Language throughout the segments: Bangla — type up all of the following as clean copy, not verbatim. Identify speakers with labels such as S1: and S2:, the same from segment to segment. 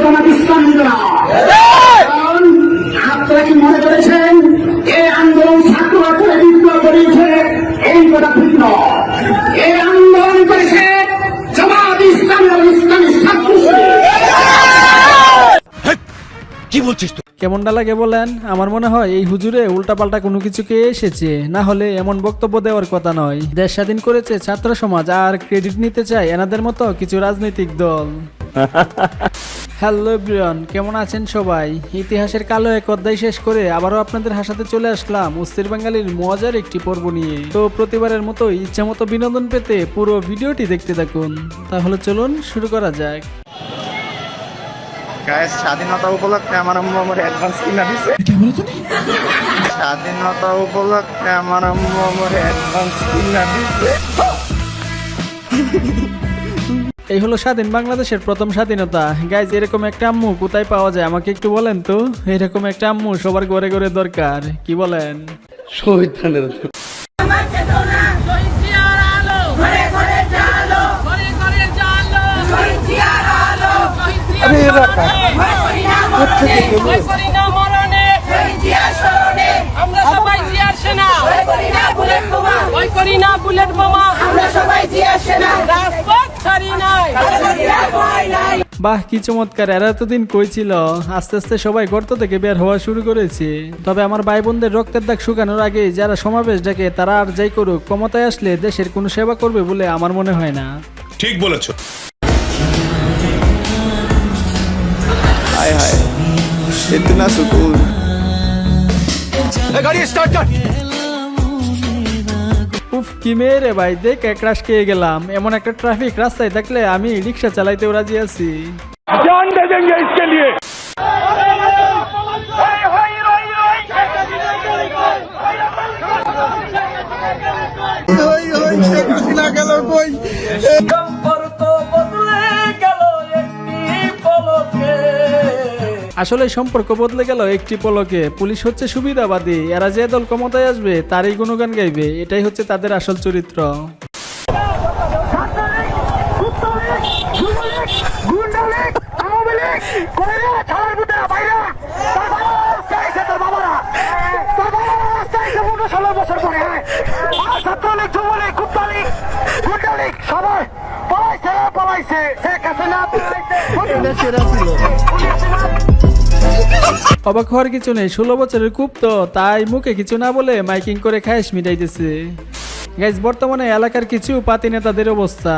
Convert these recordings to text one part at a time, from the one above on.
S1: জামাত ইসলামী না। কারণ আপনারা কি মনে করেছেন এই আন্দোলন ছাত্ররা করে বিপ্লব করিয়েছে? এই কথা ঠিক নয়। এই আন্দোলন করেছে জামাত ইসলামী ও ইসলামী ছাত্র শিবির।
S2: কি বলছিস?
S3: কেমনটা লাগে বলেন? আমার মনে হয় এই হুজুরে উল্টাপাল্টা কোনো কিছুকে এসেছে, না হলে এমন বক্তব্য দেওয়ার কথা নয়। দেশ স্বাধীন করেছে ছাত্র সমাজ, আর ক্রেডিট নিতে চায় এনাদের মতো কিছু রাজনৈতিক দল। হ্যালো এভরিওয়ান, কেমন আছেন সবাই? ইতিহাসের কালো এক অধ্যায় শেষ করে আবারও আপনাদের হাসাতে চলে আসলাম অস্থির বাঙালির মজার একটি পর্ব নিয়ে। তো প্রতিবারের মতো ইচ্ছা মতো বিনোদন পেতে পুরো ভিডিওটি দেখতে থাকুন। তাহলে চলুন শুরু করা যাক।
S4: গায়ে স্বাধীনতা উপলক্ষে আমার আম্মু আমার অ্যাডভান্স কিনা দিছে। স্বাধীনতা উপলক্ষে আমার আম্মু আমার অ্যাডভান্স কিনা দিছে।
S3: এই হলো স্বাধীন বাংলাদেশের প্রথম স্বাধীনতা। গাইজ, এরকম একটা আম্মু কোথায় পাওয়া যায় আমাকে একটু বলেন তো? এরকম একটা আম্মু সবার ঘরে ঘরে দরকার, কি বলেন?
S5: আমরা সবাই জিয়ার সেনা, ভয় করি না বুলেট বোমা, আমরা সবাই জিয়ার সেনা, রাজপথ ছাড়ি নাই।
S3: বাহ, কি চমৎকার! এরা এতদিন কই ছিল? আস্তে আস্তে সবাই গর্ত থেকে বের হওয়া শুরু করেছে। তবে আমার ভাই বোনদের রক্তের দাগ শুকানোর আগে যারা সমাবেশ ডাকে তারা আর যাই করুক, ক্ষমতায় আসলে দেশের কোনো সেবা করবে বলে আমার মনে হয় না।
S2: ঠিক বলেছো।
S4: হায় হায়, ইতনা সুকুন।
S2: গাড়ি স্টার্ট কর।
S3: উফ, কি মেয়ে রে ভাই, দেখ ক্রাশ খেয়ে গেলাম। এমন একটা ট্রাফিক রাস্তায় থাকলে আমি রিক্সা চালাইতেও রাজি আছি।
S2: जान दे देंगे इसके लिए।
S3: আসলে সম্পর্ক বদলে গেল একটি পলকে। পুলিশ হচ্ছে সুবিধাবাদী, এরা যে দল ক্ষমতায় আসবে তারই গুণগান গাইবে, এটাই হচ্ছে তাদের আসল চরিত্র। অবাক হওয়ার কিছু নেই, 16 বছরের কূপ তো, তাই মুখে কিছু না বলে মাইকিং করে খায়েশ মিটাইতেছে। গাইজ, বর্তমানে এলাকার কিছু পাতি নেতাদের অবস্থা।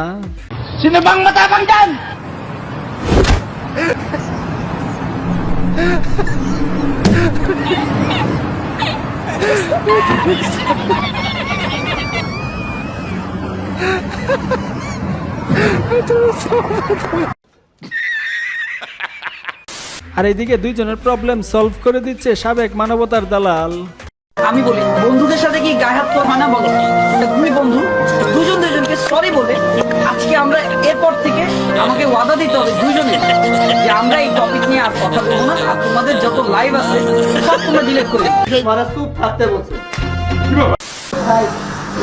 S3: আর এইদিকে দুইজনের প্রবলেম সলভ করে দিচ্ছে সাবেক মানবতার দালাল।
S6: আমি বলি বন্ধুদের সাথে কি গায়ে হাত তোলা মানা? বলো তুমি বন্ধু, দুজনকে সরি বলে আজকে আমরা এরপর থেকে আমাকে ওয়াদা দিতে হবে দুজনে যে আমরা এই টপিক নিয়ে আর কথা বলবো না, আর তোমাদের যত লাইভ আছে সব তোমরা ডিলিট করে চুপ থাকতে বলছে।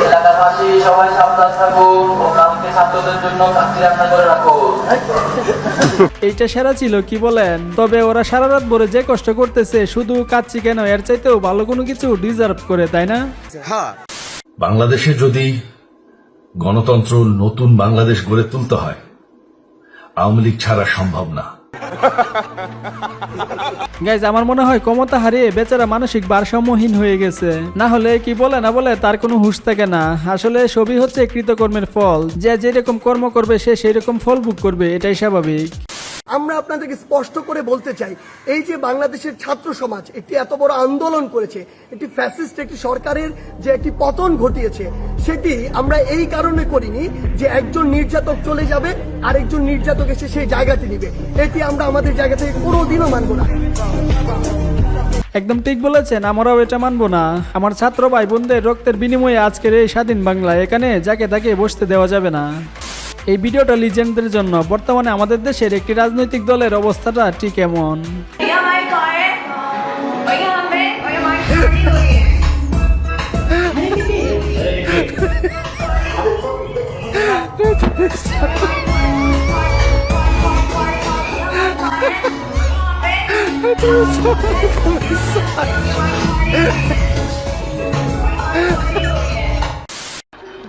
S7: এলাকাবাসী সবাই সাবধান থাকুন ও কালকে ছাত্রদের জন্য কাচ্চি রান্না করে রাখুন।
S3: এইটা সেরা ছিল, কি বলেন? তবে ওরা সারা রাত ভরে যে কষ্ট করতেছে, শুধু কাচ্চি কেন, এর চাইতেও ভালো কোনো কিছু ডিজার্ভ করে, তাই না?
S8: বাংলাদেশে যদি গণতন্ত্র নতুন বাংলাদেশ গড়ে তুলতে হয়, আওয়ামী লীগ ছাড়া সম্ভব না।
S3: গাইজ, আমার মনে হয় ক্ষমতা হারিয়ে বেচারা মানসিক ভারসাম্যহীন হয়ে গেছে। না হলে কি বলে না বলে তার কোনো হুঁশ থাকে না। আসলে সবই হচ্ছে কৃতকর্মের ফল। যে যেরকম কর্ম করবে সে সেই রকম ফল ভোগ করবে, এটাই স্বাভাবিক।
S9: আমরা আপনাদেরকে স্পষ্ট করে বলতে চাই, এই যে বাংলাদেশের ছাত্র সমাজ একটি এত বড় আন্দোলন করেছে, একটি ফ্যাসিস্ট একটি সরকারের যে একটি পতন ঘটিয়েছে, সেটি আমরা এই কারণে করিনি যে একজন নির্যাতক চলে যাবে আর একজন নির্যাতক এসে সেই জায়গাটি নিবে। এটি আমরা আমাদের জায়গা থেকে কোনোদিনও মানব না।
S3: একদম ঠিক বলেছেন, আমরাও এটা মানবো না। আমার ছাত্র ভাই বোনদের রক্তের বিনিময়ে আজকের এই স্বাধীন বাংলা, এখানে যাকে তাকে বসতে দেওয়া যাবে না। এই ভিডিওটা লিজেন্ডদের জন্য। বর্তমানে আমাদের দেশের একটি রাজনৈতিক দলের অবস্থাটা ঠিক এমন।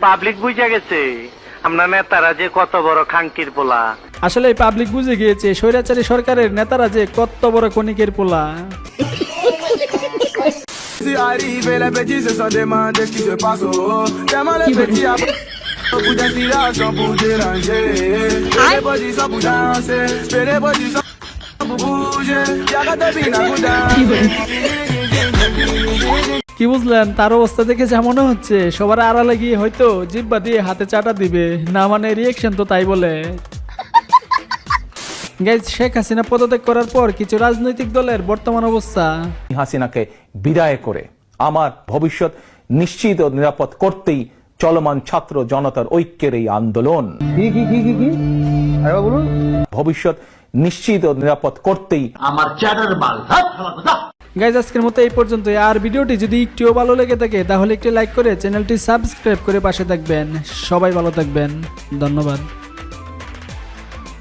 S4: পাবলিক বুঝে গেছে আমরা নেতারা যে কত বড় খাঙ্কির পোলা।
S3: আসলে এই পাবলিক বুঝে গিয়েছে স্বৈরাচারী সরকারের নেতারা যে কত বড় কণিকের পোলা। কি বুঝলেন? তার অবস্থা দেখে যা মনে হচ্ছে সবার আড়ালে গিয়ে হয়তো জিব্বা দিয়ে হাতে চাটা দিবে, না মানে রিয়েকশন তো তাই বলে। গাইজ, শেখ হাসিনা পদত্যাগ করার পর কিছু রাজনৈতিক দলের বর্তমান অবস্থা।
S10: হাসিনাকে বিদায় করে আমার ভবিষ্যৎ নিশ্চিত ও নিরাপদ করতেই চলমান ছাত্র জনতার ঐক্যের এই আন্দোলন। ভবিষ্যৎ নিশ্চিত ও নিরাপদ করতেই
S1: আমার চ্যাটার বাল।
S3: গাইজ, আজকের মতো এই পর্যন্ত। আর ভিডিওটি যদি একটুও ভালো লেগে থাকে তাহলে একটি লাইক করে চ্যানেলটি সাবস্ক্রাইব করে পাশে থাকবেন। সবাই ভালো থাকবেন, ধন্যবাদ।